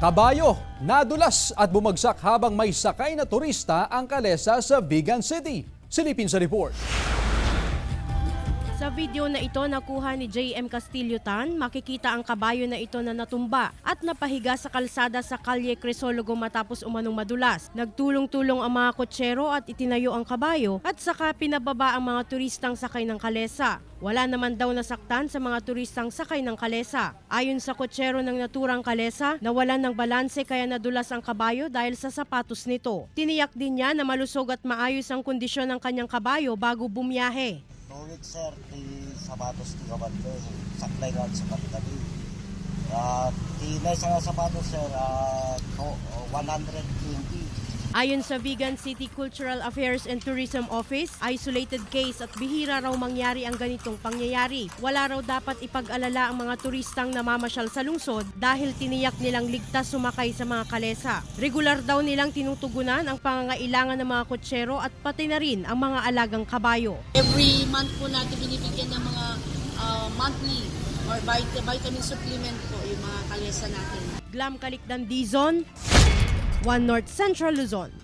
Kabayo, nadulas at bumagsak habang may sakay na turista ang kalesa sa Vigan City. Silipin sa report. Sa video na ito nakuha ni J.M. Castillo Tan, makikita ang kabayo na ito na natumba at napahiga sa kalsada sa Kalye Crisologo matapos umanong madulas. Nagtulong-tulong ang mga kotsero at itinayo ang kabayo at saka pinababa ang mga turistang sakay ng kalesa. Wala naman daw nasaktan sa mga turistang sakay ng kalesa. Ayon sa kotsero ng naturang kalesa, nawalan ng balanse kaya nadulas ang kabayo dahil sa sapatos nito. Tiniyak din niya na malusog at maayos ang kondisyon ng kanyang kabayo bago bumiyahe. Tuwid sir, ti sapatos ti kabalo, saklay nga sa katabi. Tinay sa sapatos sir, 120. Ayon sa Vigan City Cultural Affairs and Tourism Office, isolated case at bihira raw mangyari ang ganitong pangyayari. Wala raw dapat ipag-alala ang mga turistang namamasyal sa lungsod dahil tiniyak nilang ligtas sumakay sa mga kalesa. Regular daw nilang tinutugunan ang pangangailangan ng mga kotsero at pati na rin ang mga alagang kabayo. Every month po natin binibigyan ng mga monthly or vitamin supplement po yung mga kalesa natin. Glam Kalikdan Dizon, One North Central Luzon.